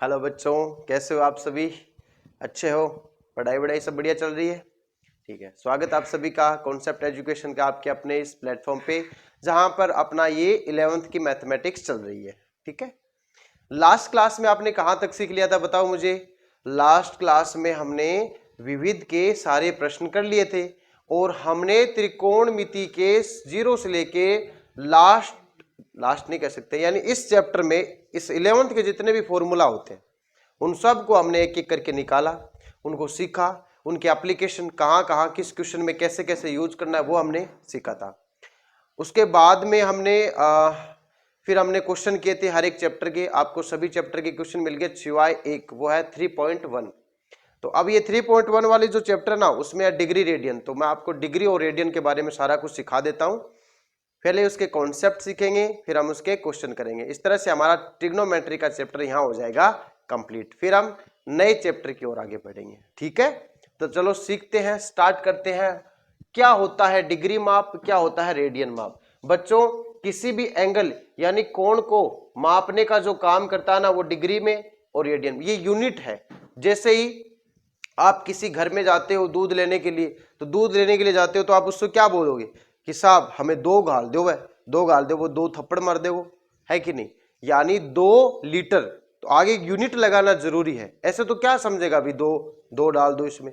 Hello बच्चों, कैसे हो आप सभी? अच्छे हो? पढ़ाई वढ़ाई सब बढ़िया चल रही है? ठीक है, स्वागत आप सभी का कॉन्सेप्ट एजुकेशन का आपके अपने इस प्लेटफॉर्म पे, जहां पर अपना ये 11th की मैथमेटिक्स चल रही है। ठीक है, लास्ट क्लास में आपने कहां तक सीख लिया था बताओ मुझे? लास्ट क्लास में हमने विविध के सारे प्रश्न कर लिए थे और हमने त्रिकोणमिति के जीरो से लेके लास्ट नहीं कह सकते, यानी इस चैप्टर में इस 11th के जितने भी फॉर्मूला होते हैं उन सब को हमने एक एक करके निकाला, उनको सीखा, उनके एप्लीकेशन कहाँ कहाँ किस क्वेश्चन में कैसे कैसे यूज करना है वो हमने सीखा था। उसके बाद में हमने फिर हमने क्वेश्चन किए थे हर एक चैप्टर के। आपको सभी चैप्टर के क्वेश्चन मिल गए सिवाय एक, वो है 3.1। तो अब ये 3.1 वाली जो चैप्टर ना उसमें है डिग्री रेडियन, तो मैं आपको डिग्री और रेडियन के बारे में सारा कुछ सिखा देता हूँ। पहले उसके कॉन्सेप्ट सीखेंगे, फिर हम उसके क्वेश्चन करेंगे। इस तरह से हमारा ट्रिग्नोमेट्री का चैप्टर यहाँ हो जाएगा कंप्लीट। फिर हम नए चैप्टर की ओर आगे बढ़ेंगे। ठीक है, तो चलो सीखते हैं, स्टार्ट करते हैं। क्या होता है डिग्री माप, क्या होता है रेडियन माप? बच्चों, किसी भी एंगल यानी कोण को मापने का जो काम करता है ना वो डिग्री में और रेडियन, ये यूनिट है। जैसे ही आप किसी घर में जाते हो दूध लेने के लिए, तो दूध लेने के लिए जाते हो तो आप उससे क्या बोलोगे कि साहब हमें 2 गाल दो, वह 2 गाल दो, वो 2 थप्पड़ मार दे, वो है कि नहीं? यानी 2 लीटर, तो आगे यूनिट लगाना जरूरी है। ऐसे तो क्या समझेगा अभी, दो डाल दो इसमें,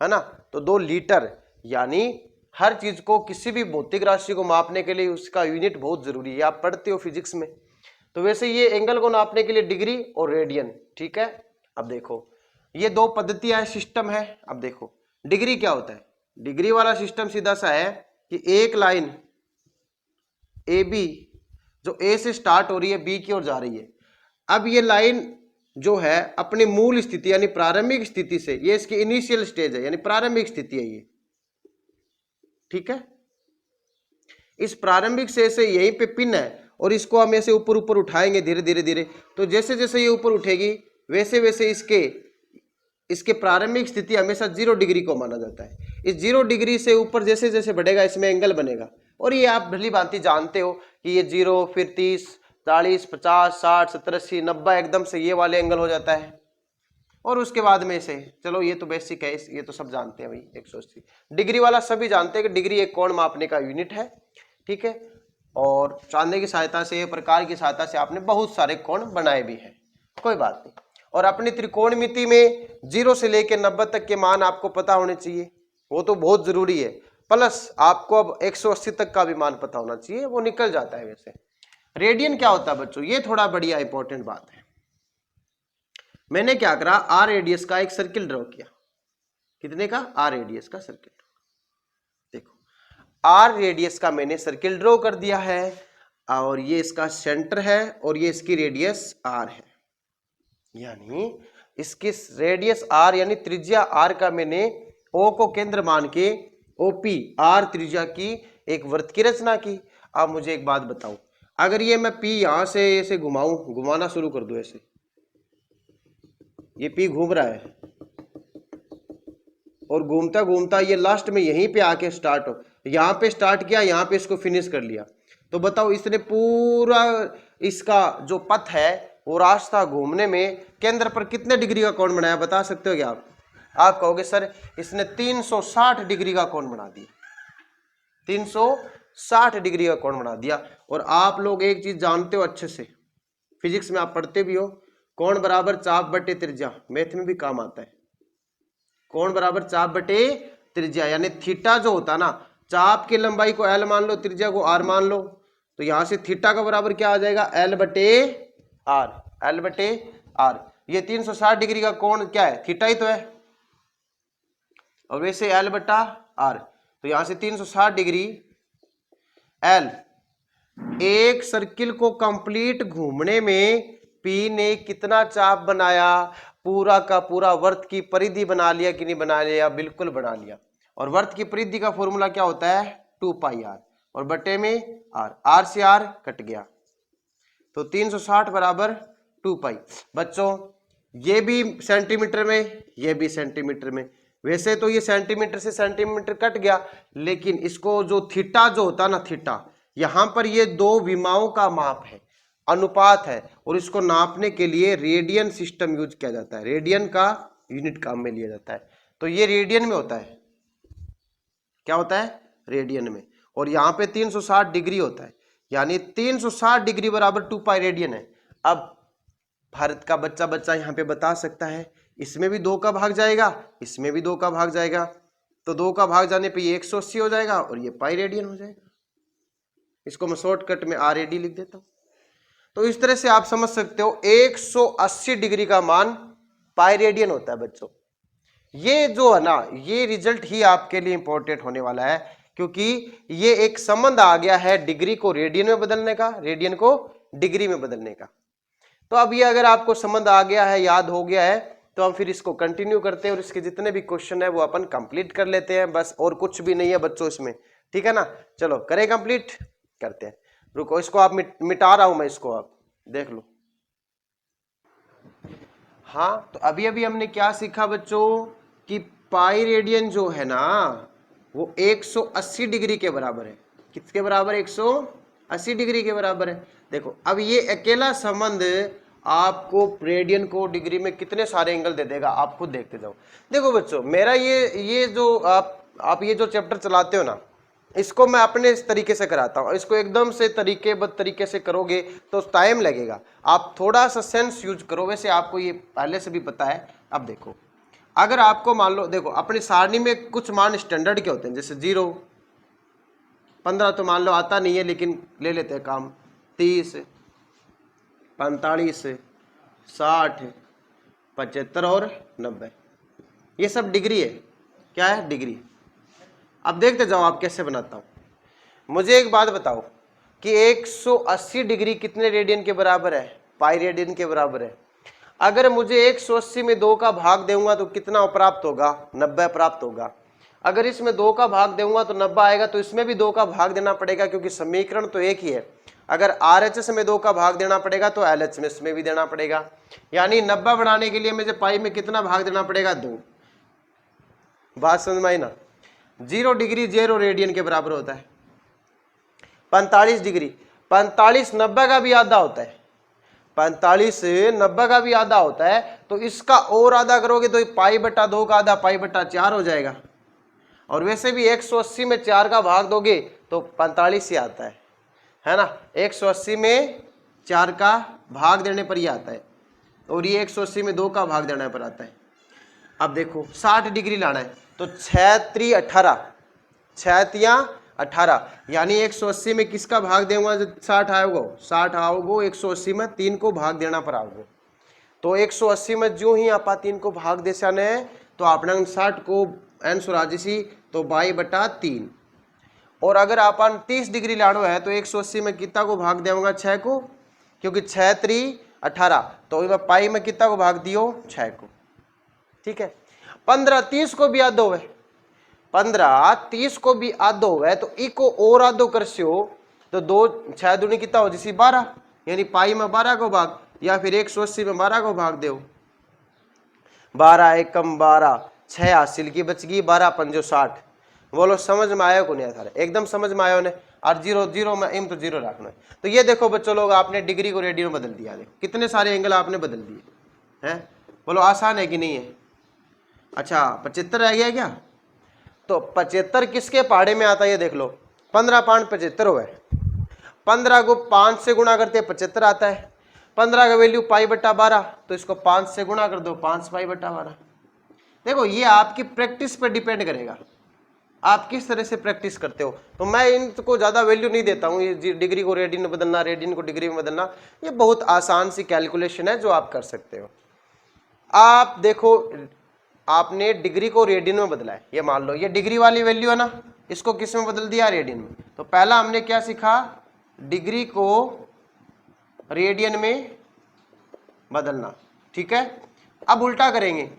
है ना? तो 2 लीटर, यानी हर चीज को, किसी भी भौतिक राशि को मापने के लिए उसका यूनिट बहुत जरूरी है। आप पढ़ते हो फिजिक्स में। तो वैसे ये एंगल को नापने के लिए डिग्री और रेडियन। ठीक है, अब देखो ये 2 पद्धतियां है, सिस्टम है। अब देखो डिग्री क्या होता है। डिग्री वाला सिस्टम सीधा सा है कि एक लाइन ए बी जो ए से स्टार्ट हो रही है बी की ओर जा रही है। अब ये लाइन जो है अपनी मूल स्थिति यानी प्रारंभिक स्थिति से, ये इसकी इनिशियल स्टेज है यानी प्रारंभिक स्थिति है ये। ठीक है, इस प्रारंभिक से यहीं पे पिन है और इसको हम ऐसे ऊपर ऊपर उठाएंगे धीरे धीरे धीरे। तो जैसे जैसे ये ऊपर उठेगी वैसे वैसे इसके प्रारंभिक स्थिति हमेशा 0 डिग्री को माना जाता है। इस 0 डिग्री से ऊपर जैसे जैसे बढ़ेगा इसमें एंगल बनेगा। और ये आप भली भांति जानते हो कि ये 0, फिर 30, 40, 50, 60, 70, 80, 90 एकदम से ये वाले एंगल हो जाता है। और उसके बाद में से, चलो ये तो बेसिक है, ये तो सब जानते हैं भाई, 180 डिग्री वाला सभी जानते हैं कि डिग्री एक कोण मापने का यूनिट है। ठीक है, और चांदे की सहायता से, प्रकार की सहायता से आपने बहुत सारे कोण बनाए भी हैं, कोई बात नहीं। और अपनी त्रिकोणमिति में 0 से लेकर 90 तक के मान आपको पता होने चाहिए, वो तो बहुत जरूरी है। प्लस आपको अब 180 तक का भी मान पता होना चाहिए, वो निकल जाता है वैसे। रेडियन क्या होता है बच्चों, ये थोड़ा बढ़िया इंपॉर्टेंट बात है। मैंने क्या करा, आर रेडियस का एक सर्किल ड्रॉ किया। कितने का? आर रेडियस का सर्किल। देखो आर रेडियस का मैंने सर्किल ड्रॉ कर दिया है और ये इसका सेंटर है और ये इसकी रेडियस आर है। यानी इसकी रेडियस आर यानी त्रिज्या आर का मैंने ओ को केंद्र मान के ओपी आर त्रिज्या की एक वृत्त की रचना की। अब मुझे एक बात बताओ, अगर ये मैं पी यहां से ऐसे घुमाना शुरू कर दूं, ऐसे ये पी घूम रहा है और घूमता घूमता ये लास्ट में यहीं पे आके स्टार्ट हो, यहां पे स्टार्ट किया, यहां पे इसको फिनिश कर लिया, तो बताओ इसने पूरा इसका जो पथ है वो रास्ता घूमने में केंद्र पर कितने डिग्री का कोण बनाया, बता सकते हो क्या आप कहोगे सर इसने 360 डिग्री का कोण बना दिया, 360 डिग्री का कोण बना दिया। और आप लोग एक चीज जानते हो अच्छे से, फिजिक्स में आप पढ़ते भी हो, कोण बराबर चाप बटे त्रिज्या, मैथ में भी काम आता है। कोण बराबर चाप बटे त्रिज्या, यानी थीटा जो होता ना, चाप की लंबाई को एल मान लो, त्रिज्या को आर मान लो, तो यहां से थीटा का बराबर क्या आ जाएगा, एल बटे आर, एल बटे आर। ये 360 डिग्री का कोण क्या है, थीटा ही तो है, और वैसे एल बटा आर, तो यहां से 360 डिग्री एल। एक सर्किल को कंप्लीट घूमने में पी ने कितना चाप बनाया, पूरा का पूरा वर्त की परिधि बना लिया कि नहीं बना लिया, बिल्कुल बना लिया। और वर्त की परिधि का फॉर्मूला क्या होता है, 2 पाई आर, और बटे में आर, आर से आर कट गया, तो 360 बराबर 2 पाई। बच्चों ये भी सेंटीमीटर में, ये भी सेंटीमीटर में, वैसे तो ये सेंटीमीटर से सेंटीमीटर कट गया, लेकिन इसको जो थीटा जो होता ना, थीटा, यहां पर ये 2 विमाओं का माप है, अनुपात है और इसको नापने के लिए रेडियन सिस्टम यूज किया जाता है, रेडियन का यूनिट काम में लिया जाता है। तो ये रेडियन में होता है, क्या होता है, रेडियन में। और यहाँ पे 360 डिग्री होता है, यानी 360 डिग्री बराबर 2 पाई रेडियन है। अब भारत का बच्चा यहाँ पे बता सकता है इसमें भी 2 का भाग जाएगा, इसमें भी 2 का भाग जाएगा, तो 2 का भाग जाने पे ये 180 हो जाएगा और ये पाई रेडियन हो जाएगा। इसको मैं शॉर्टकट में RAD लिख देता हूँ। तो इस तरह से आप समझ सकते हो 180 डिग्री का मान पाई रेडियन होता है बच्चों। ये जो है ना, ये रिजल्ट ही आपके लिए इंपॉर्टेंट होने वाला है, क्योंकि ये एक संबंध आ गया है डिग्री को रेडियन में बदलने का, रेडियन को डिग्री में बदलने का। तो अब ये अगर आपको संबंध आ गया है, याद हो गया है, तो हम फिर इसको कंटिन्यू करते हैं और इसके जितने भी क्वेश्चन है वो अपन कंप्लीट कर लेते हैं, बस और कुछ भी नहीं है बच्चों इसमें, ठीक है ना। चलो करें कंप्लीट, करते हैं। रुको, इसको आप मिटा रहा हूं मैं, इसको आप देख लो। हाँ, तो अभी अभी हमने क्या सीखा बच्चों कि पाई रेडियन जो है ना वो 180 डिग्री के बराबर है। किसके बराबर? 180 डिग्री के बराबर है। देखो अब ये अकेला संबंध आपको रेडियन को डिग्री में कितने सारे एंगल दे देगा, आप खुद देखते जाओ। देखो बच्चों, मेरा ये जो आप ये जो चैप्टर चलाते हो ना, इसको मैं अपने इस तरीके से कराता हूँ। इसको एकदम से तरीके से करोगे तो टाइम लगेगा। आप थोड़ा सा सेंस यूज करो, वैसे आपको ये पहले से भी पता है। अब देखो, अगर आपको मान लो, देखो अपनी सारणी में कुछ मान स्टैंडर्ड के होते हैं, जैसे 0, 15 तो मान लो आता नहीं है, लेकिन ले लेते हैं काम, 30, 45, 60, 75 और 90, ये सब डिग्री है। क्या है? डिग्री। अब देखते जाओ आप कैसे बनाता हूं। मुझे एक बात बताओ कि 180 डिग्री कितने रेडियन के बराबर है? पाई रेडियन के बराबर है। अगर मुझे 180 में 2 का भाग दूंगा तो कितना प्राप्त होगा? 90 प्राप्त होगा। अगर इसमें 2 का भाग दूंगा तो 90 आएगा, तो इसमें भी 2 का भाग देना पड़ेगा, क्योंकि समीकरण तो एक ही है। अगर RHS में 2 का भाग देना पड़ेगा तो LHS में भी देना पड़ेगा, यानी 90 बनाने के लिए मुझे पाई में कितना भाग देना पड़ेगा? 2। बात समझ में आई ना? 0 डिग्री 0 रेडियन के बराबर होता है। 45 डिग्री, 45 90 का भी आधा होता है। 45 90 का भी आधा होता है, तो इसका और आधा करोगे तो पाई बटा 2 का आधा पाई बटा 4 हो जाएगा। और वैसे भी 180 में 4 का भाग दोगे तो 45 ही आता है ना। 180 में 4 का भाग देने पर ही आता है, और ये 180 में 2 का भाग देने पर आता है। अब देखो 60 डिग्री लाना है, तो 6 3 18, 6 3 18, यानी 180 में किसका भाग देंगे? जब 60 आओगे, 60 आओगे 180 में 3 को भाग देना पर आओगे, तो 180 में जो ही आप 3 को भाग दे साने तो आपने 60 को आंसर आ जैसी तो 22/3। और अगर आप 30 डिग्री लाड़ो है तो 180 में कितना को भाग देंगे? 6 को, क्योंकि 6 3 18, तो पाई में कितना को भाग दियो? 6 को। ठीक है। 15 30 को भी आधो है, 15 30 को भी आधो है, तो इको और आधो करस्यो तो 2 6 दूनी कितना हो जैसी 12, यानी पाई में 12 को भाग, या फिर 180 में 12 को भाग दो। 12 एकम 12, 6 हासिल की बच गई, 12 पंजो 60। बोलो समझ में आया को नहीं? सारे एकदम समझ में आया ने। और 0 0 में एम तो 0 रखना है। तो ये देखो बच्चों लोग, आपने डिग्री को रेडियन में बदल दिया। देखो कितने सारे एंगल आपने बदल दिए हैं। बोलो आसान है कि नहीं है? अच्छा 75 रह गया क्या? तो 75 किसके पहाड़े में आता है? ये देख लो, 15 5 75 हो है। 15 को 5 से गुणा करते 75 आता है। 15 का वैल्यू पाई बटा 12, तो इसको 5 से गुणा कर दो, 5 पाई बटा 12। देखो ये आपकी प्रैक्टिस पर डिपेंड करेगा, आप किस तरह से प्रैक्टिस करते हो। तो मैं इनको ज़्यादा वैल्यू नहीं देता हूँ। ये डिग्री को रेडियन में बदलना, रेडियन को डिग्री में बदलना, ये बहुत आसान सी कैलकुलेशन है जो आप कर सकते हो। आप देखो, आपने डिग्री को रेडियन में बदला है, ये मान लो ये डिग्री वाली वैल्यू है ना, इसको किस में बदल दिया? रेडियन में। तो पहला हमने क्या सीखा? डिग्री को रेडियन में बदलना। ठीक है। अब उल्टा करेंगे,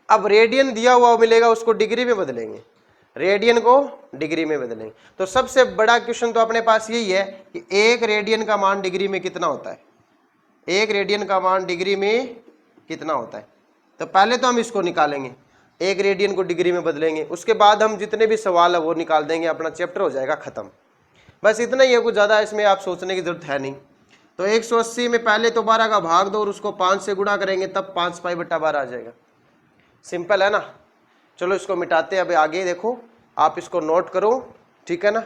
अब रेडियन दिया हुआ मिलेगा उसको डिग्री में बदलेंगे, रेडियन को डिग्री में बदलेंगे। तो सबसे बड़ा क्वेश्चन तो अपने पास यही है कि 1 रेडियन का मान डिग्री में कितना होता है? 1 रेडियन का मान डिग्री में कितना होता है? तो पहले तो हम इसको निकालेंगे, 1 रेडियन को डिग्री में बदलेंगे, उसके बाद हम जितने भी सवाल है वो निकाल देंगे, अपना चैप्टर हो जाएगा खत्म। बस इतना ही है, कुछ ज़्यादा इसमें आप सोचने की जरूरत है नहीं। तो 180 में पहले तो 12 का भाग दो और उसको 5 से गुणा करेंगे तब 5 पाई बटा 12 आ जाएगा। सिंपल है ना। चलो इसको मिटाते हैं। अब आगे देखो, आप इसको नोट करो, ठीक है ना।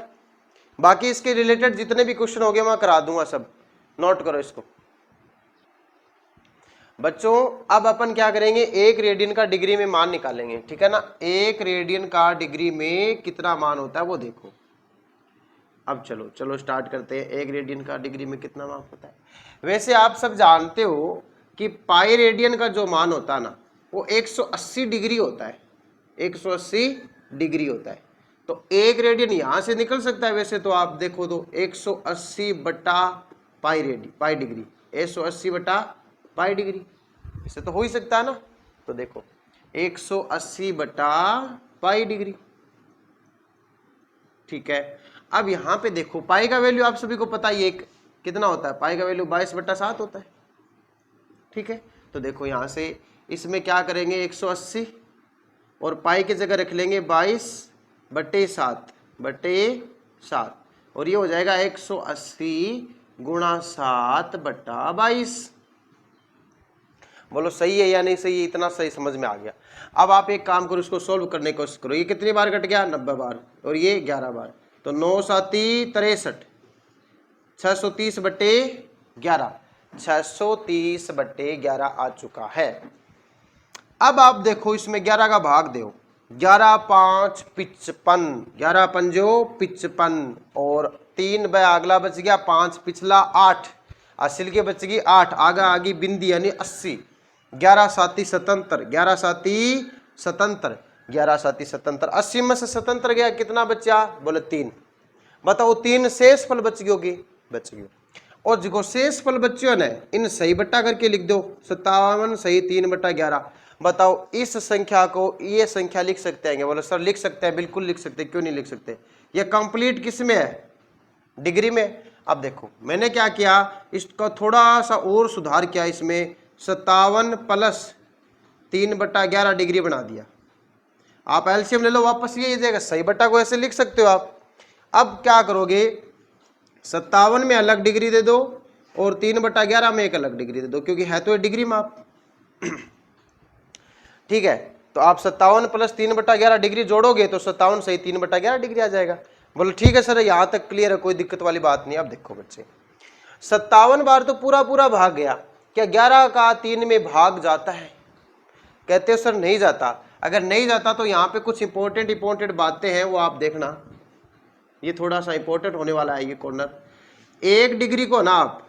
बाकी इसके रिलेटेड जितने भी क्वेश्चन हो गए मैं करा दूंगा, सब नोट करो इसको। बच्चों अब अपन क्या करेंगे, 1 रेडियन का डिग्री में मान निकालेंगे, ठीक है ना। 1 रेडियन का डिग्री में कितना मान होता है वो देखो। अब चलो स्टार्ट करते हैं। 1 रेडियन का डिग्री में कितना मान होता है। वैसे आप सब जानते हो कि पाई रेडियन का जो मान होता है ना वो 180 डिग्री होता है, 180 डिग्री होता है। तो 1 रेडियन यहां से निकल सकता है। वैसे तो आप देखो तो 180 बटा पाई डिग्री, 180 बटा पाई डिग्री, इसे तो हो ही सकता है ना। तो देखो 180 बटा पाई डिग्री, ठीक है। अब यहां पे देखो पाई का वैल्यू आप सभी को पता ही है कितना होता है, पाई का वैल्यू 22 बटा 7 होता है, ठीक है। तो देखो यहां से इसमें क्या करेंगे, 180 और पाई की जगह रख लेंगे 22 बटे 7 और ये हो जाएगा 180 गुणा 7 बटा 22। बोलो सही है या नहीं सही है, इतना सही समझ में आ गया। अब आप एक काम करो, इसको सोल्व करने की कोशिश करो। ये कितनी बार कट गया, 90 बार, और ये 11 बार, तो 9 7 63, 630 बटे 11, 630 बटे 11 आ चुका है। अब आप देखो इसमें 11 का भाग दो, 11 5 55, 11 पंजो 55 और 3 ब अगला बच गया 5 पिछला 8, असिल के बच गई 8, आगा आगी बिंदी यानी 80, 11 7 77, 11 7 77, 11 7 77, 80 में से 77 गया, कितना बचा, बोले 3। बताओ 3 शेष फल बच गयोगे, बच गयो। और जो शेष फल बच्चों ने इन सही बट्टा करके लिख दो, 57 सही 3 बटा 11। बताओ इस संख्या को ये संख्या लिख सकते हैं, बोले सर लिख सकते हैं, बिल्कुल लिख सकते हैं, क्यों नहीं लिख सकते। ये कंप्लीट किस में है, डिग्री में। अब देखो मैंने क्या किया, इसका थोड़ा सा और सुधार किया, इसमें 57 प्लस 3 बटा 11 डिग्री बना दिया। आप एलसीएम ले लो वापस, ये जाएगा, सही बट्टा को ऐसे लिख सकते हो आप। अब क्या करोगे, 57 में अलग डिग्री दे दो और 3 बटा 11 में एक अलग डिग्री दे दो, क्योंकि है तो ये डिग्री माप, ठीक है। तो आप 57 प्लस 3 बटा 11 डिग्री जोड़ोगे तो 57 सही 3 बटा 11 डिग्री आ जाएगा। बोलो ठीक है सर, यहां तक क्लियर है, कोई दिक्कत वाली बात नहीं। अब देखो बच्चे 57 बार तो पूरा पूरा भाग गया, क्या 11 का 3 में भाग जाता है, कहते हो सर नहीं जाता। अगर नहीं जाता तो यहाँ पे कुछ इंपॉर्टेंट बातें हैं, वो आप देखना, ये थोड़ा सा इंपॉर्टेंट होने वाला है ये कॉर्नर। 1 डिग्री को ना आप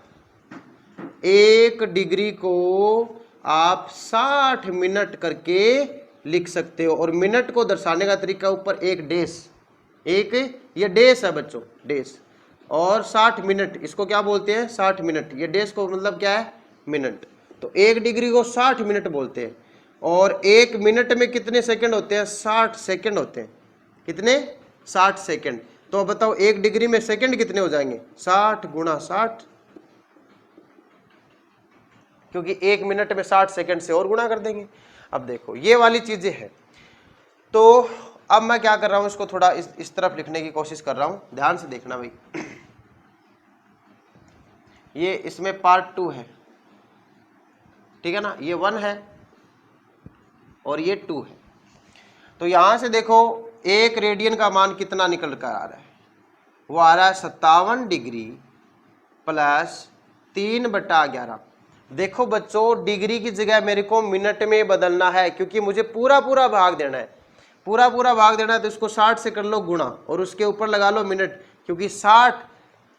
1 डिग्री को आप 60 मिनट करके लिख सकते हो, और मिनट को दर्शाने का तरीका ऊपर एक डेस, एक ये डेस है बच्चों, डेस, और 60 मिनट इसको क्या बोलते हैं, 60 मिनट, ये डेस को मतलब क्या है, मिनट। तो 1 डिग्री को 60 मिनट बोलते हैं, और 1 मिनट में कितने सेकंड होते हैं, 60 सेकंड होते हैं। कितने, 60 सेकंड। तो बताओ 1 डिग्री में सेकंड कितने हो जाएंगे, 60 गुणा 60, क्योंकि 1 मिनट में 60 सेकंड से और गुणा कर देंगे। अब देखो ये वाली चीजें हैं। तो अब मैं क्या कर रहा हूं, इसको थोड़ा इस तरफ लिखने की कोशिश कर रहा हूं, ध्यान से देखना भाई। ये इसमें पार्ट 2 है, ठीक है ना, ये 1 है और ये 2 है। तो यहां से देखो 1 रेडियन का मान कितना निकल कर आ रहा है, वो आ रहा है 57 डिग्री प्लस 3 बटा 11। देखो बच्चों डिग्री की जगह मेरे को मिनट में बदलना है, क्योंकि मुझे पूरा पूरा भाग देना है, पूरा पूरा भाग देना है। तो इसको 60 से कर लो गुणा और उसके ऊपर लगा लो मिनट, क्योंकि 60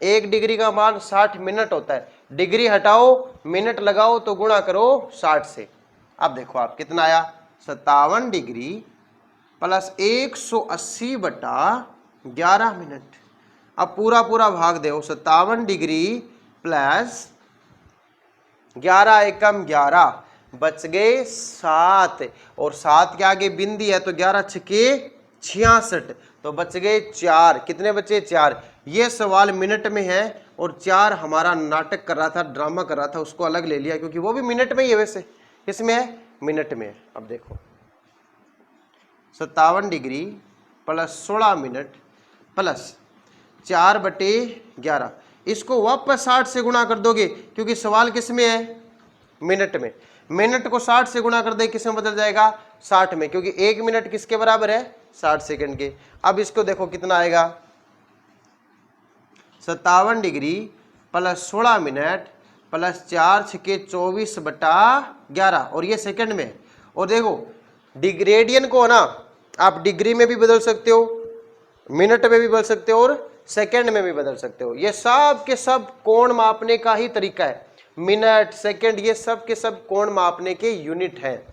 1 डिग्री का मान 60 मिनट होता है। डिग्री हटाओ मिनट लगाओ तो गुणा करो 60 से। अब देखो आप कितना आया, 57 डिग्री प्लस 180 बटा 11 मिनट। अब पूरा पूरा भाग दो, 57 डिग्री प्लस 11 एकम 11, बच गए 7, और 7 के आगे बिंदी है तो 11 छके 66, तो बच गए 4। कितने बचे, 4। ये सवाल मिनट में है और 4 हमारा नाटक कर रहा था, ड्रामा कर रहा था, उसको अलग ले लिया क्योंकि वो भी मिनट में ही है। वैसे किसमें है, मिनट में है। अब देखो 57 डिग्री प्लस 16 मिनट प्लस 4/11। इसको वापस 60 से गुणा कर दोगे, क्योंकि सवाल किस में है, मिनट में। मिनट को 60 से गुणा कर दे, किस में बदल जाएगा, 60 में, क्योंकि 1 मिनट किसके बराबर है, 60 सेकंड के। अब इसको देखो कितना आएगा, 57 डिग्री प्लस 16 मिनट प्लस 4 छके 24/11, और ये सेकंड में। और देखो रेडियन को ना आप डिग्री में भी बदल सकते हो, मिनट में भी बदल सकते हो, और सेकंड में भी बदल सकते हो। ये सब के सब कोण मापने का ही तरीका है। मिनट, सेकंड, ये सब के सब कोण मापने के यूनिट हैं।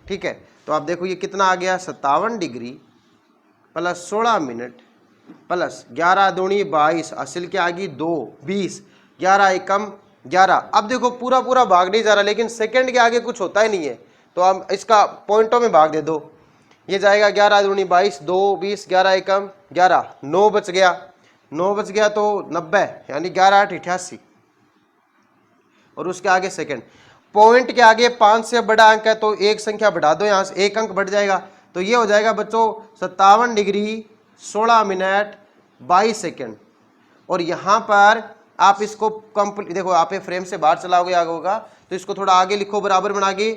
ठीक है, तो आप देखो ये कितना आ गया, 57 डिग्री प्लस 16 मिनट प्लस 11 दूनी 22, असल के आगे 2 20, 11 एकम 11। अब देखो पूरा पूरा भाग नहीं जा रहा, लेकिन सेकंड के आगे कुछ होता ही नहीं है, तो आप इसका पॉइंटों में भाग दे दो। ये जाएगा 11 दूनी 22, 2 20, 11 एकम 11, 9 बच गया, 9 बच गया तो 90, यानी 11 8 88, और उसके आगे सेकंड। पॉइंट के आगे 5 से बड़ा अंक है, तो एक संख्या बढ़ा दो, यहाँ से एक अंक बढ़ जाएगा, तो ये हो जाएगा बच्चों 57 डिग्री 16 मिनट 22 सेकंड। और यहाँ पर आप इसको कंप्लीट देखो, आप फ्रेम से बाहर चलाओगे आगे होगा, तो इसको थोड़ा आगे लिखो बराबर बना के।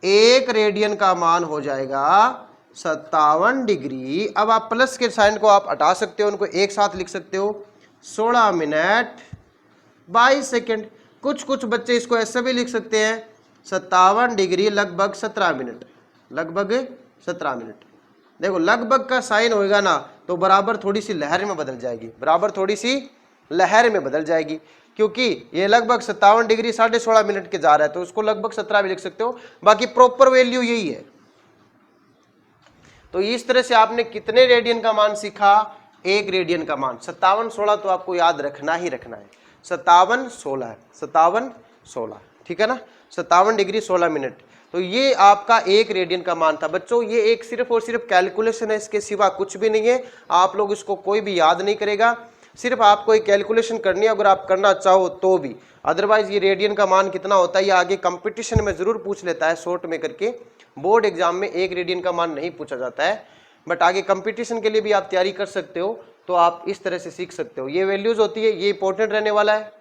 1 रेडियन का मान हो जाएगा 57 डिग्री। अब आप प्लस के साइन को आप हटा सकते हो, उनको एक साथ लिख सकते हो, 16 मिनट 22 सेकंड। कुछ कुछ बच्चे इसको ऐसे भी लिख सकते हैं, 57 डिग्री लगभग 17 मिनट, लगभग 17 मिनट। देखो लगभग का साइन होएगा ना, तो बराबर थोड़ी सी लहर में बदल जाएगी, बराबर थोड़ी सी लहर में बदल जाएगी, क्योंकि ये लगभग 57 डिग्री 16.5 मिनट के जा रहा है, तो उसको लगभग 17 भी लिख सकते हो, बाकी प्रॉपर वैल्यू यही है। तो इस तरह से आपने कितने रेडियन का मान सीखा, 1 रेडियन का मान। 57 16 तो आपको याद रखना ही रखना है, 57 16 है, 57 16, ठीक है ना, 57 डिग्री 16 मिनट। तो ये आपका 1 रेडियन का मान था बच्चों। ये एक सिर्फ और सिर्फ कैलकुलेशन है, इसके सिवा कुछ भी नहीं है। आप लोग इसको कोई भी याद नहीं करेगा, सिर्फ आपको एक कैलकुलेशन करनी है, अगर आप करना चाहो तो भी। अदरवाइज ये रेडियन का मान कितना होता है, ये आगे कंपटीशन में जरूर पूछ लेता है शॉर्ट में करके। बोर्ड एग्जाम में 1 रेडियन का मान नहीं पूछा जाता है, बट आगे कंपटीशन के लिए भी आप तैयारी कर सकते हो, तो आप इस तरह से सीख सकते हो। ये वैल्यूज होती है, ये इंपॉर्टेंट रहने वाला है।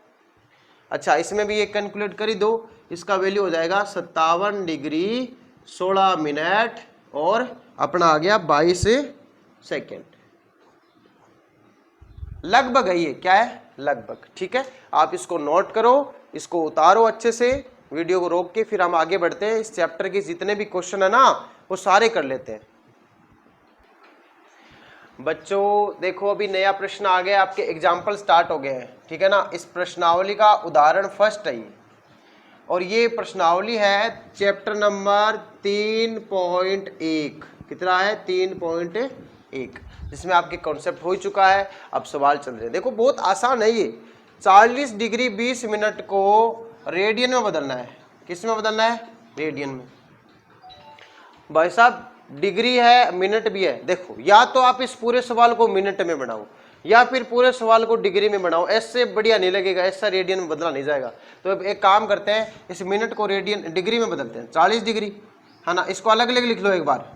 अच्छा, इसमें भी एक कैलकुलेट कर ही दो, इसका वैल्यू हो जाएगा 57 डिग्री 16 मिनट और अपना आ गया 22 सेकेंड। लगभग है ये, क्या है, लगभग। ठीक है, आप इसको नोट करो, इसको उतारो अच्छे से, वीडियो को रोक के, फिर हम आगे बढ़ते हैं। इस चैप्टर के जितने भी क्वेश्चन है ना, वो सारे कर लेते हैं। बच्चों देखो, अभी नया प्रश्न आ गया, आपके एग्जाम्पल स्टार्ट हो गए हैं, ठीक है ना। इस प्रश्नावली का उदाहरण फर्स्ट है ये, और ये प्रश्नावली है चैप्टर नंबर 3.1। कितना है, 3.1, जिसमें आपके कॉन्सेप्ट हो चुका है, अब सवाल चल रहे हैं। देखो बहुत आसान है ये, 40 डिग्री 20 मिनट को रेडियन में बदलना है। किस में बदलना है, रेडियन में। भाई साहब डिग्री है, मिनट भी है। देखो, या तो आप इस पूरे सवाल को मिनट में बनाओ, या फिर पूरे सवाल को डिग्री में बनाओ, ऐसे बढ़िया नहीं लगेगा, ऐसा रेडियन में बदला नहीं जाएगा। तो अब एक काम करते हैं, इस मिनट को रेडियन डिग्री में बदलते हैं, 40 डिग्री है ना। इसको अलग अलग लिख लो एक बार,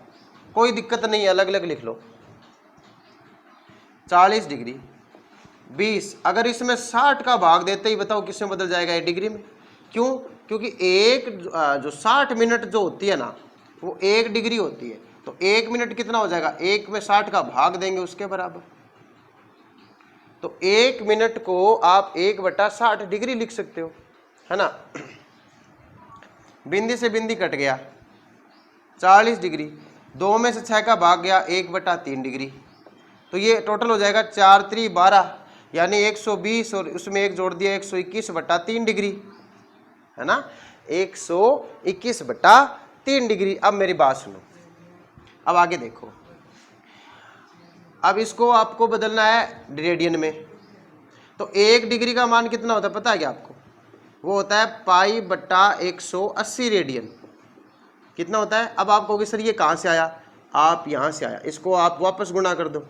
कोई दिक्कत नहीं है, अलग अलग लिख लो। 40 डिग्री 20, अगर इसमें 60 का भाग देते ही बताओ किस में बदल जाएगा, ये डिग्री में। क्यों, क्योंकि एक जो 60 मिनट जो होती है ना, वो 1 डिग्री होती है। तो 1 मिनट कितना हो जाएगा, 1 में 60 का भाग देंगे उसके बराबर। तो 1 मिनट को आप 1/60 डिग्री लिख सकते हो, है ना। बिंदी से बिंदी कट गया, 40 डिग्री, 2 में से 6 का भाग गया, 1/3 डिग्री। तो ये टोटल हो जाएगा 4 3 12, यानी 120, और उसमें 1 जोड़ दिया, 121/3 डिग्री, है ना, 121/3 डिग्री। अब मेरी बात सुनो, अब आगे देखो। अब इसको आपको बदलना है रेडियन में। तो 1 डिग्री का मान कितना होता है पता है क्या आपको, वो होता है π/180 रेडियन। कितना होता है। अब आप कहोगे सर ये कहाँ से आया, आप यहाँ से आया, इसको आप वापस गुणा कर दो।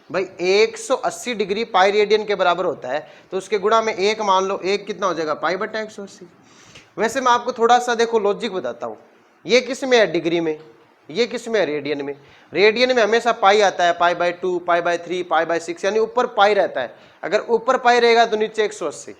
भाई 180 डिग्री पाई रेडियन के बराबर होता है, तो उसके गुणा में 1 मान लो, 1 कितना हो जाएगा, π/180। वैसे मैं आपको थोड़ा सा देखो लॉजिक बताता हूँ, ये किस में है, डिग्री में, ये किस में है? रेडियन में। रेडियन में हमेशा पाई आता है, π/2, π/3, π/6, यानी ऊपर पाई रहता है। अगर ऊपर पाई रहेगा तो नीचे 180।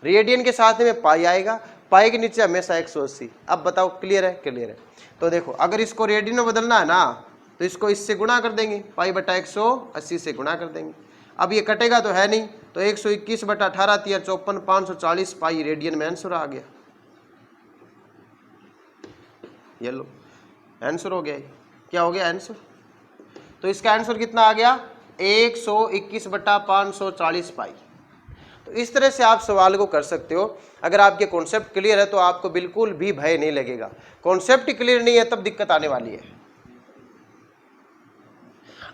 रेडियन के साथ में पाई आएगा, पाई के नीचे हमेशा 180। अब बताओ क्लियर है? क्लियर है। तो देखो अगर इसको रेडियन में बदलना है ना तो इसको इससे गुणा कर देंगे, π/180 से गुणा कर देंगे। अब ये कटेगा तो है नहीं, तो 121/18 × 54 540 पाई रेडियन में आंसर आ गया। ये लो आंसर हो गया। क्या हो गया आंसर? तो इसका आंसर कितना आ गया? 121/540 पाई। तो इस तरह से आप सवाल को कर सकते हो। अगर आपके कॉन्सेप्ट क्लियर है तो आपको बिल्कुल भी भय नहीं लगेगा। कॉन्सेप्ट क्लियर नहीं है तब दिक्कत आने वाली है।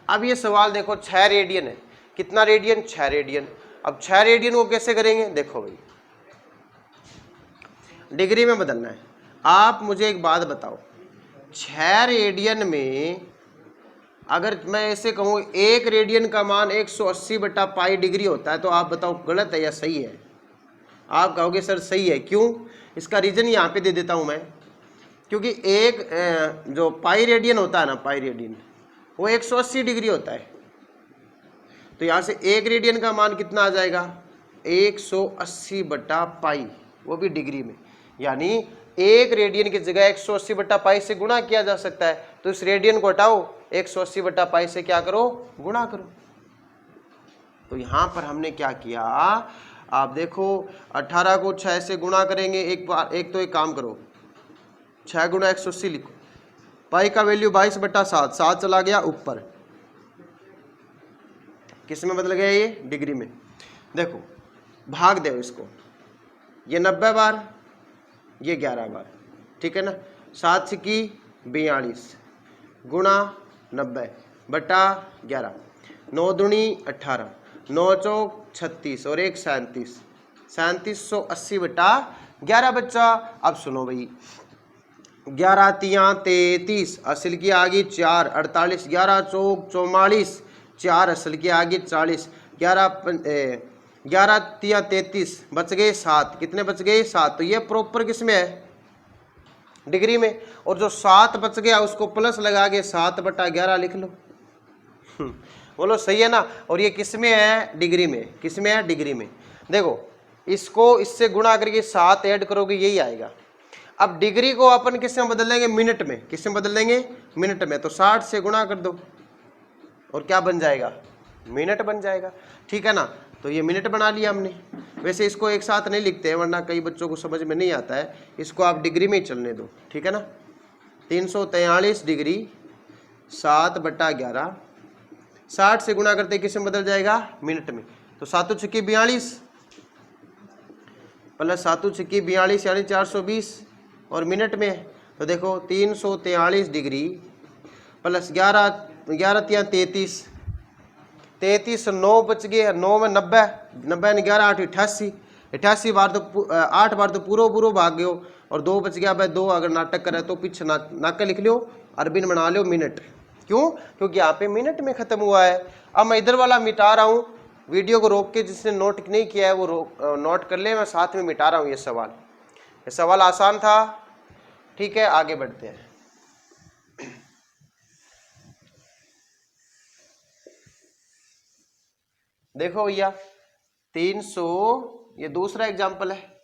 अब ये सवाल देखो 6 रेडियन है। कितना रेडियन? 6 रेडियन। अब 6 रेडियन को कैसे करेंगे? देखो भाई डिग्री में बदलना है। आप मुझे एक बात बताओ, 6 रेडियन में अगर मैं ऐसे कहूँ 1 रेडियन का मान 180/पाई डिग्री होता है, तो आप बताओ गलत है या सही है? आप कहोगे सर सही है। क्यों? इसका रीजन यहाँ पे दे देता हूँ मैं। क्योंकि एक जो पाई रेडियन होता है ना, पाई रेडियन वो 180 डिग्री होता है। तो यहाँ से 1 रेडियन का मान कितना आ जाएगा? 180/पाई, वो भी डिग्री में। यानी 1 रेडियन की जगह 180/पाई से गुणा किया जा सकता है। तो इस रेडियन को हटाओ, 180/पाई से क्या करो? गुणा करो। तो यहाँ पर हमने क्या किया, आप देखो 18 को 6 से गुणा करेंगे। एक काम करो, 6 × 180 लिखो। पाई का वैल्यू 22/7, 7 चला गया ऊपर। किस में बदल गया? ये डिग्री में। देखो भाग दो इसको, ये 90 बार, ये 11 बार, ठीक है ना। 7 छकी 42 गुणा 90/11, 9 दूनी 18, 9 चौक 36 और 1 37, 3780/11 बच्चा। अब सुनो भाई, 11 तियाँ 33, असल की आ गई 4, 48, 11 चौक 44, 4 असल की आ गई 40, 11 तियाँ 33, बच गए 7। कितने बच गए? 7। तो ये प्रॉपर किस में है? डिग्री में। और जो 7 बच गया उसको प्लस लगा के 7/11 लिख लो। बोलो सही है ना। और ये किस में है? डिग्री में। किस में है? डिग्री में। देखो इसको इससे गुणा करके 7 ऐड करोगे, यही आएगा। अब डिग्री को अपन किस में बदल देंगे? मिनट में। किस में बदल देंगे? मिनट में। तो 60 से गुणा कर दो और क्या बन जाएगा? मिनट बन जाएगा, ठीक है ना। तो ये मिनट बना लिया हमने। वैसे इसको एक साथ नहीं लिखते हैं वरना कई बच्चों को समझ में नहीं आता है। इसको आप डिग्री में ही चलने दो, ठीक है ना। 343 डिग्री 7/11, 60 से गुणा करते किस में बदल जाएगा? मिनट में। तो 7 छक्की 42 प्लस 7 छक्की 42 यानी 420 और मिनट में है। तो देखो 343 डिग्री प्लस 11 तियाँ 33, 33 9 बच गए, 9 में 90, 90 ने 11 8 88, 88 बार तो 8 बार तो पूरो भाग गयो और 2 बच गया भाई। 2 अगर नाटक करे तो पीछे नाका लिख लो, अरबिन बना लो मिनट। क्यों? क्योंकि यहाँ पे मिनट में खत्म हुआ है। अब मैं इधर वाला मिटा रहा हूँ, वीडियो को रोक के जिसने नोट नहीं किया है वो नोट कर ले। मैं साथ में मिटा रहा हूँ ये सवाल। ये सवाल आसान था, ठीक है। आगे बढ़ते हैं। देखो भैया 300, ये दूसरा एग्जाम्पल है।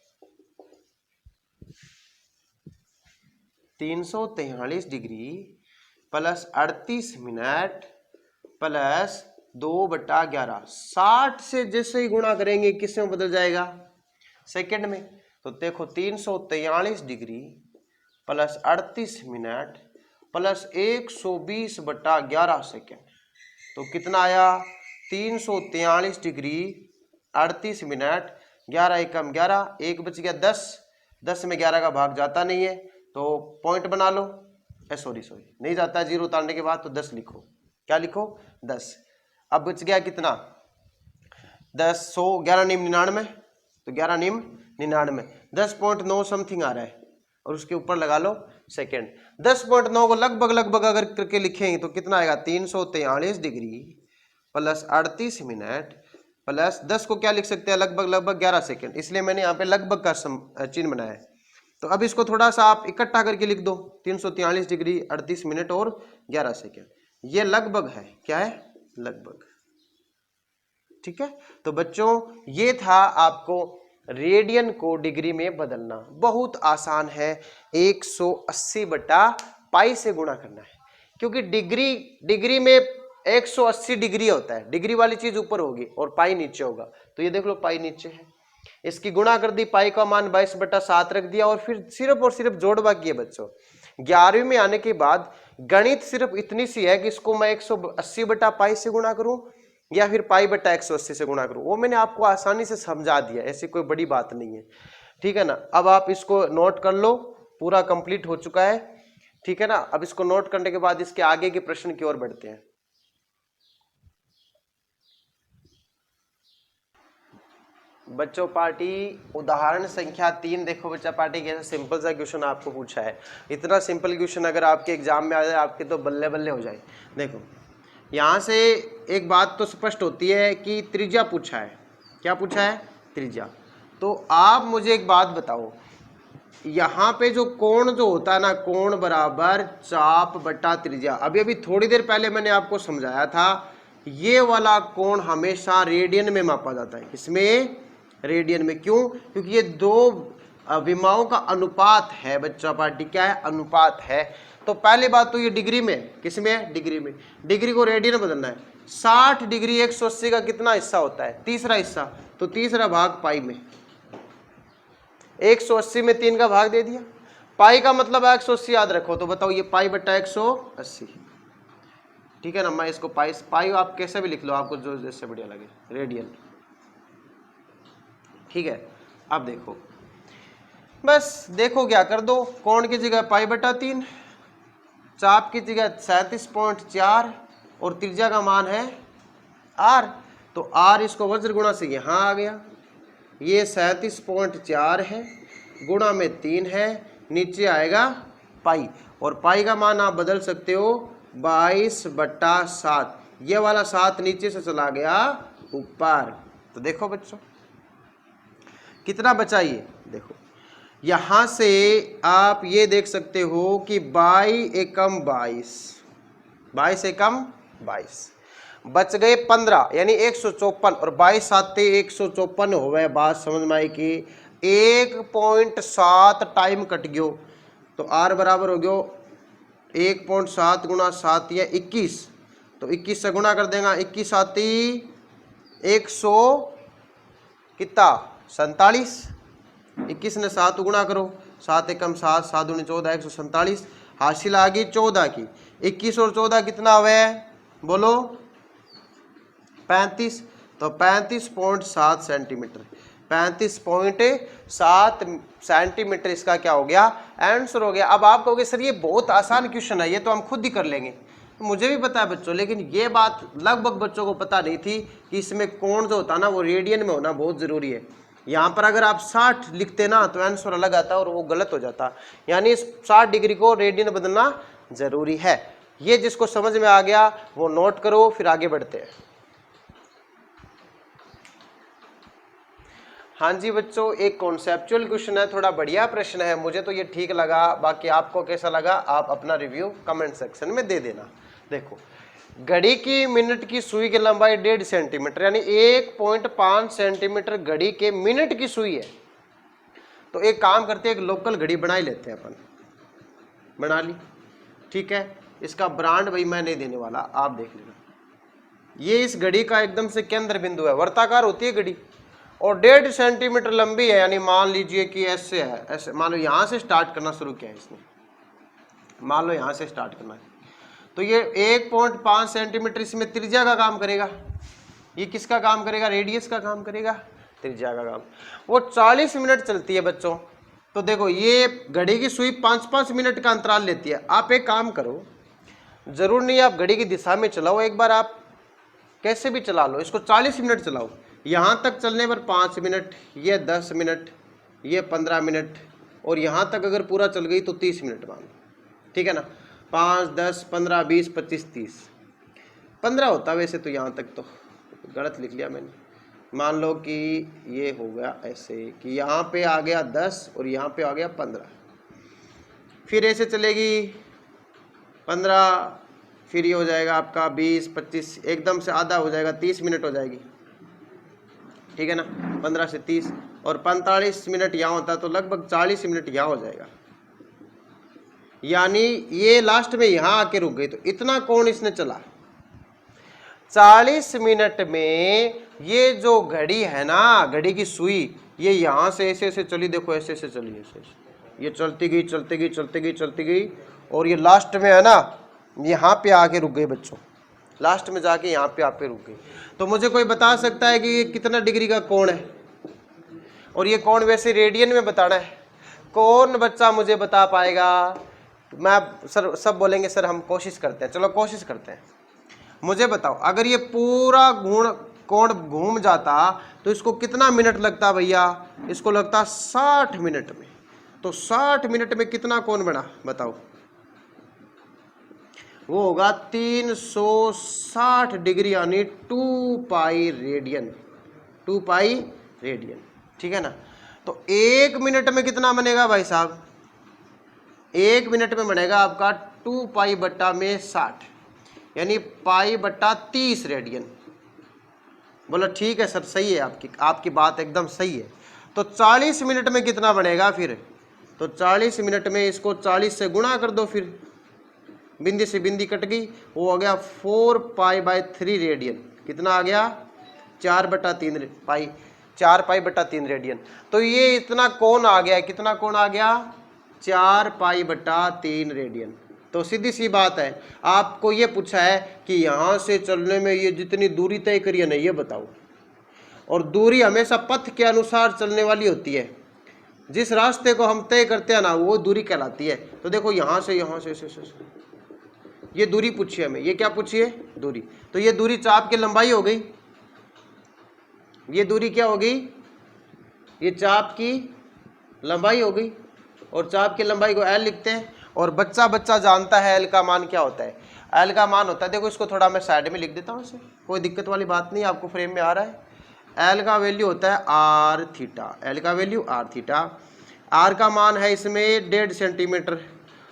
343 डिग्री प्लस 38 मिनट प्लस 2/11, 60 से जैसे ही गुणा करेंगे किस में बदल जाएगा? सेकंड में। तो देखो 343 degree plus 38 minute plus 120/11 second. तो कितना आया? 343 डिग्री 38 मिनट, 11 एकम 11, 1 बच गया 10, 10 में 11 का भाग जाता नहीं है तो पॉइंट बना लो। सॉरी नहीं जाता है, 0 उतारने के बाद। तो 10 लिखो। क्या लिखो? 10। अब बच गया कितना? 10 100, 11 निम 99, तो 11 निम 99, 10.9 समथिंग आ रहा है और उसके ऊपर लगा लो सेकेंड। 10.9 को लगभग अगर करके लिखेंगे तो कितना आएगा? 343 डिग्री प्लस 38 मिनट प्लस 10 को क्या लिख सकते हैं? लगभग 11 सेकेंड। इसलिए मैंने यहाँ पे लगभग का चिन्ह बनाया है। तो अब इसको थोड़ा सा आप इकट्ठा करके लिख दो, 343 डिग्री 38 मिनट और 11 सेकेंड। ये लगभग है, क्या है, लगभग। ठीक है, तो बच्चों ये था आपको रेडियन को डिग्री में बदलना। बहुत आसान है, 180/पाई से गुणा करना है, क्योंकि डिग्री में 180 डिग्री होता है, डिग्री वाली चीज ऊपर होगी और पाई नीचे होगा। तो ये देख लो पाई नीचे है, इसकी गुणा कर दी, पाई का मान 22/7 रख दिया और फिर सिर्फ और सिर्फ जोड़ बाकी है बच्चों। 11वीं में आने के बाद गणित सिर्फ इतनी सी है कि इसको मैं 180/पाई से गुणा करूं या फिर पाई/180 से गुणा करूं, वो मैंने आपको आसानी से समझा दिया, ऐसी कोई बड़ी बात नहीं है। ठीक है ना, अब आप इसको नोट कर लो, पूरा कंप्लीट हो चुका है। ठीक है ना, अब इसको नोट करने के बाद इसके आगे के प्रश्न की ओर बढ़ते हैं। बच्चों पार्टी उदाहरण संख्या 3 देखो बच्चा पार्टी, कैसा सिंपल सा क्वेश्चन आपको पूछा है। इतना सिंपल क्वेश्चन अगर आपके एग्जाम में आ जाए आपके तो बल्ले बल्ले हो जाए। देखो यहाँ से एक बात तो स्पष्ट होती है कि त्रिज्या पूछा है। क्या पूछा है, त्रिज्या। तो आप मुझे एक बात बताओ, यहाँ पे जो कोण जो होता है ना, कोण बराबर चाप बटा त्रिज्या, अभी अभी थोड़ी देर पहले मैंने आपको समझाया था, ये वाला कोण हमेशा रेडियन में मापा जाता है। किसमें, रेडियन में। क्यों, क्योंकि ये दो विमाओं का अनुपात है बच्चा पार्टी, क्या है, अनुपात है। तो पहली बात तो ये डिग्री में, किसमें है, डिग्री में। डिग्री को रेडियन बदलना है, 60 डिग्री 180 का कितना हिस्सा होता है, तीसरा हिस्सा, तो तीसरा भाग पाई में, 180 में 3 का भाग दे दिया। पाई का मतलब है 180 याद रखो, तो बताओ ये पाई/180। ठीक है ना, मैं इसको पाई आप कैसे भी लिख लो, आपको जो जैसे बढ़िया लगे, रेडियन। ठीक है, अब देखो, बस देखो क्या कर दो, कोण की जगह पाई/3, चाप की जगह 37.4 और त्रिज्या का मान है r। तो r इसको वज्र गुणा से यहाँ आ गया, ये 37.4 है, गुणा में 3 है, नीचे आएगा पाई, और पाई का मान आप बदल सकते हो 22/7। ये वाला 7 नीचे से चला गया ऊपर। तो देखो बच्चों कितना बचा, ये देखो यहां से आप ये देख सकते हो कि 22 एकम 22, 22 एकम 22, बच गए 15 यानी 154, और 22 साते 154 हो गए। बात समझ में आई कि 1.7 टाइम कट गयो, तो r बराबर हो गयो 1.7 गुणा 7 या 21, तो 21 से गुणा कर देगा, 21 साती 100 कितना 47, 21 ने 7 गुणा करो, 7 एकम 7, 7 दूनी 14, 147, हासिल आ गई 14 की। 21 और 14 कितना हुआ, बोलो 35, तो 35.7 सेंटीमीटर, 35.7 सेंटीमीटर इसका क्या हो गया, आंसर हो गया। अब आप कहोगे सर ये बहुत आसान क्वेश्चन है, ये तो हम खुद ही कर लेंगे। तो मुझे भी पता है बच्चों, लेकिन ये बात लगभग बच्चों को पता नहीं थी कि इसमें कोण जो होता है ना वो रेडियन में होना बहुत जरूरी है। यहाँ पर अगर आप 60 लिखते ना तो आंसर अलग आता और वो गलत हो जाता, यानी 60 डिग्री को रेडियन बदलना जरूरी है। ये जिसको समझ में आ गया वो नोट करो, फिर आगे बढ़ते हैं। हाँ जी बच्चों, एक कॉन्सेप्चुअल क्वेश्चन है, थोड़ा बढ़िया प्रश्न है, मुझे तो ये ठीक लगा, बाकी आपको कैसा लगा आप अपना रिव्यू कमेंट सेक्शन में दे देना। देखो घड़ी की मिनट की सुई की लंबाई 1.5 सेंटीमीटर यानी 1.5 सेंटीमीटर घड़ी के मिनट की सुई है। तो एक काम करते हैं, एक लोकल घड़ी बना ही लेते हैं अपन, बना ली। ठीक है, इसका ब्रांड भाई मैं नहीं देने वाला, आप देख लेना। ये इस घड़ी का एकदम से केंद्र बिंदु है, वर्ताकार होती है घड़ी, और 1.5 सेंटीमीटर लंबी है, यानी मान लीजिए कि ऐसे है, ऐसे मान लो यहां से स्टार्ट करना शुरू किया है इसने, मान लो यहां से स्टार्ट करना है, तो ये 1.5 सेंटीमीटर इसमें त्रिज्या का काम करेगा। ये किसका काम करेगा, रेडियस का काम करेगा, त्रिज्या का काम। वो 40 मिनट चलती है बच्चों। तो देखो ये घड़ी की सुई 5-5 मिनट का अंतराल लेती है। आप एक काम करो, जरूर नहीं आप घड़ी की दिशा में चलाओ, एक बार आप कैसे भी चला लो, इसको 40 मिनट चलाओ। यहाँ तक चलने पर 5 मिनट, ये 10 मिनट, ये 15 मिनट, और यहाँ तक अगर पूरा चल गई तो 30 मिनट मान लो। ठीक है ना, 5, 10, 15, 20, 25, 30, 15 होता वैसे तो, यहाँ तक तो गलत लिख लिया मैंने, मान लो कि ये हो गया ऐसे कि यहाँ पे आ गया 10 और यहाँ पे आ गया 15, फिर ऐसे चलेगी 15, फिर ये हो जाएगा आपका 20, 25, एकदम से आधा हो जाएगा, 30 मिनट हो जाएगी, ठीक है ना, 15 से 30, और 45 मिनट यहाँ होता तो लगभग 40 मिनट यहाँ हो जाएगा, यानी ये लास्ट में यहाँ आके रुक गई। तो इतना कोण इसने चला 40 मिनट में। ये जो घड़ी है ना, घड़ी की सुई, ये यहाँ से ऐसे ऐसे चली, देखो ऐसे ऐसे चली, ऐसे ये चलती गई चलती गई चलती गई चलती गई, और ये लास्ट में है ना यहाँ पे आके रुक गई बच्चों, लास्ट में जाके यहाँ पे आके रुक गई। तो मुझे कोई बता सकता है कि ये कितना डिग्री का कोण है? और ये कोण वैसे रेडियन में बताना है। कौन बच्चा मुझे बता पाएगा? मैं सर, सब बोलेंगे सर हम कोशिश करते हैं, चलो कोशिश करते हैं। मुझे बताओ, अगर ये पूरा कोण घूम जाता तो इसको कितना मिनट लगता भैया? इसको लगता 60 मिनट में। तो 60 मिनट में कितना कोण बना बताओ? वो होगा 360 डिग्री, यानी 2 पाई रेडियन, 2 पाई रेडियन, ठीक है ना। तो 1 मिनट में कितना बनेगा भाई साहब? 1 मिनट में बनेगा आपका 2 पाई बट्टा में 60, यानी पाई बट्टा 30 रेडियन। बोला ठीक है सर, सही है, आपकी बात एकदम सही है। तो 40 मिनट में कितना बनेगा फिर? तो 40 मिनट में इसको 40 से गुणा कर दो, फिर बिंदी से बिंदी कट गई, वो हो गया 4 पाई बाय 3 रेडियन। कितना आ गया? 4 बटा 3 पाई, 4 पाई बटा 3 रेडियन। तो ये इतना कोण आ गया, कितना कोण आ गया? 4 पाई बटा 3 रेडियन। तो सीधी सी बात है, आपको ये पूछा है कि यहाँ से चलने में ये जितनी दूरी तय करी है ना, ये बताओ। और दूरी हमेशा पथ के अनुसार चलने वाली होती है, जिस रास्ते को हम तय करते हैं ना वो दूरी कहलाती है। तो देखो यहाँ से ये दूरी पूछी है हमें, ये क्या पूछी है? दूरी। तो ये दूरी चाप की लंबाई हो गई, ये दूरी क्या हो गई? ये चाप की लंबाई हो गई, और चाप की लंबाई को एल लिखते हैं। और बच्चा जानता है एल का मान क्या होता है। एल का मान होता है, देखो इसको थोड़ा मैं साइड में लिख देता हूँ, इसे कोई दिक्कत वाली बात नहीं, आपको फ्रेम में आ रहा है। एल का वैल्यू होता है आर थीटा, एल का वैल्यू आर थीटा। आर का मान है इसमें 1.5 सेंटीमीटर,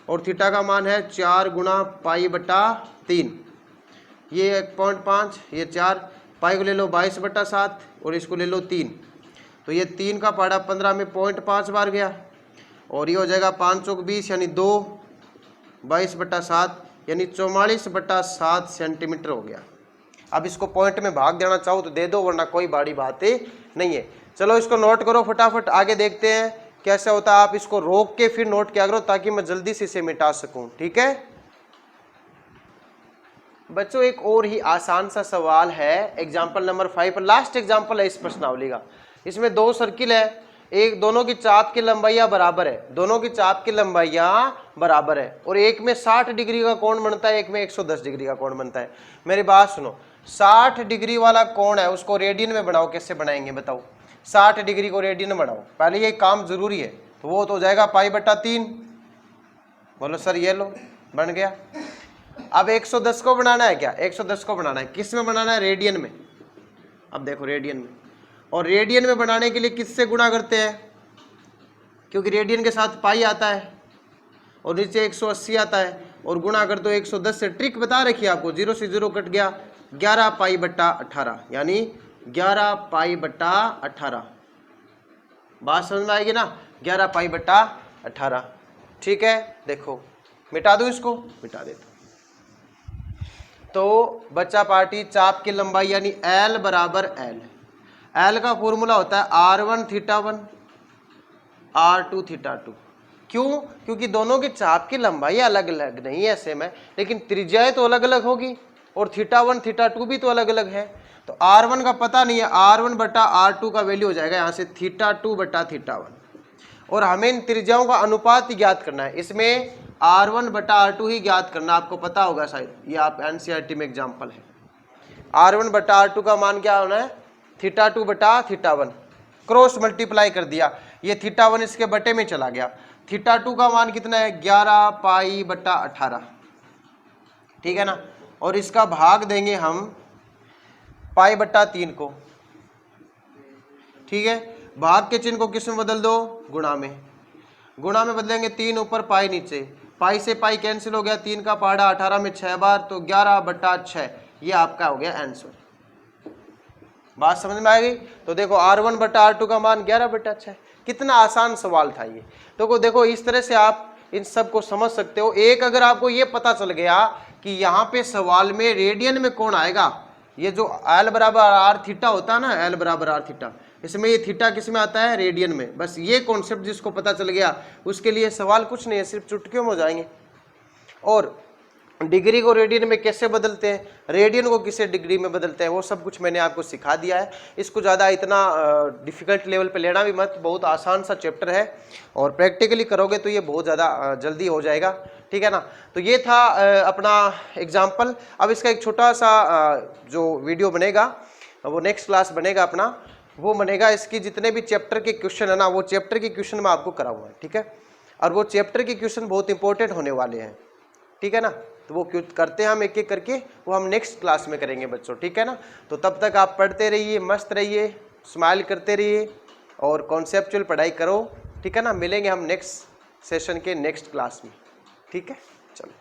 और थीटा का मान है 4 गुणा पाई बटा 3, ये 1.5, ये 4, पाई को ले लो 22 बटा 7, और इसको ले लो 3। तो ये 3 का पहाड़ा 15 में 0.5 बार गया, और ये हो जाएगा 5 चौक 20, यानी 2, 22 बटा 7, यानी 44 बटा 7 सेंटीमीटर हो गया। अब इसको पॉइंट में भाग देना चाहो तो दे दो, वरना कोई बड़ी बात नहीं है। चलो इसको नोट करो फटाफट, आगे देखते हैं कैसे होता है। आप इसको रोक के फिर नोट किया करो ताकि मैं जल्दी से इसे मिटा सकूं, ठीक है बच्चों। एक और ही आसान सा सवाल है, एग्जाम्पल नंबर 5, लास्ट एग्जाम्पल है इस प्रश्नावली का। इसमें 2 सर्किल है, एक दोनों की चाप की लंबाइयां बराबर है, दोनों की चाप की लंबाइयां बराबर है, और एक में 60 डिग्री का कोण बनता है, एक में 110 डिग्री का कोण बनता है। मेरी बात सुनो, 60 डिग्री वाला कोण है उसको रेडियन में बनाओ, कैसे बनाएंगे बताओ? 60 डिग्री को रेडियन में बनाओ, पहले ये काम जरूरी है। तो वो तो हो जाएगा पाई बटा 3। बोलो सर, ये लो बन गया। अब 110 को बनाना है क्या? 110 को बनाना है, किस में बनाना है? रेडियन में। अब देखो रेडियन में, और रेडियन में बनाने के लिए किससे गुणा करते हैं? क्योंकि रेडियन के साथ पाई आता है और नीचे 180 आता है, और गुणा कर दो 110 से। ट्रिक बता रखी है आपको, 0 से 0 कट गया, 11 पाई बट्टा 18, यानी 11 पाई बट्टा 18। बात समझ में आएगी ना? 11 पाई बट्टा 18, ठीक है। देखो मिटा दो, इसको मिटा देता। तो बच्चा पार्टी चाप की लंबाई यानी L बराबर L, L का फॉर्मूला होता है R1 थीटा 1 R2 थीटा 2। क्यों? क्योंकि दोनों की चाप की लंबाई अलग अलग नहीं है, सेम है, लेकिन त्रिज्याएं तो अलग अलग होगी, और थीटा 1 थीटा 2 भी तो अलग अलग है। तो R1 का पता नहीं है, R1 बटा R2 का वैल्यू हो जाएगा यहाँ से थीटा 2 बटा थीटा 1, और हमें इन त्रिज्याओं का अनुपात ज्ञात करना है। इसमें R1 बटा R2 ही ज्ञात करना, आपको पता होगा शायद, ये आप NCERT में एग्जाम्पल है। R1 बटा R2 का मान क्या होना है? थीटा 2 बटा थीटा 1, क्रॉस मल्टीप्लाई कर दिया, ये थीटा 1 इसके बटे में चला गया। थीटा 2 का मान कितना है? 11 पाई बटा 18, ठीक है ना। और इसका भाग देंगे हम पाई बट्टा 3 को, ठीक है। भाग के चिन्ह को किस में बदल दो, गुणा में। गुणा में बदलेंगे 3 ऊपर पाई नीचे, पाई से पाई कैंसिल हो गया, 3 का पहाड़ा 18 में 6 बार, तो 11/6 ये आपका हो गया आंसर। बात समझ में आ गई। तो देखो R1/R2 का मान 11/6। कितना आसान सवाल था ये। तो देखो इस तरह से आप इन सब को समझ सकते हो। एक अगर आपको ये पता चल गया कि यहाँ पे सवाल में रेडियन में कौन आएगा, ये जो L/R होता है ना, L/R, इसमें ये थीटा किस में आता है, रेडियन में। बस ये कॉन्सेप्ट जिसको पता चल गया उसके लिए सवाल कुछ नहीं है, सिर्फ चुटकियों में हो जाएंगे। और डिग्री को रेडियन में कैसे बदलते हैं, रेडियन को किसे डिग्री में बदलते हैं, वो सब कुछ मैंने आपको सिखा दिया है। इसको ज़्यादा इतना डिफिकल्ट लेवल पे लेना भी मत, बहुत आसान सा चैप्टर है और प्रैक्टिकली करोगे तो ये बहुत ज़्यादा जल्दी हो जाएगा, ठीक है ना। तो ये था अपना एग्जाम्पल। अब इसका एक छोटा सा जो वीडियो बनेगा, वो नेक्स्ट क्लास बनेगा अपना, वो बनेगा इसकी जितने भी चैप्टर के क्वेश्चन है ना, वो चैप्टर के क्वेश्चन मैं आपको कराऊंगा, ठीक है। और वो चैप्टर के क्वेश्चन बहुत इंपॉर्टेंट होने वाले हैं, ठीक है ना। तो वो क्यों करते हैं हम एक एक करके, वो हम नेक्स्ट क्लास में करेंगे बच्चों, ठीक है ना। तो तब तक आप पढ़ते रहिए, मस्त रहिए, स्माइल करते रहिए और कॉन्सेप्चुअल पढ़ाई करो, ठीक है ना। मिलेंगे हम नेक्स्ट सेशन के नेक्स्ट क्लास में, ठीक है। चलो।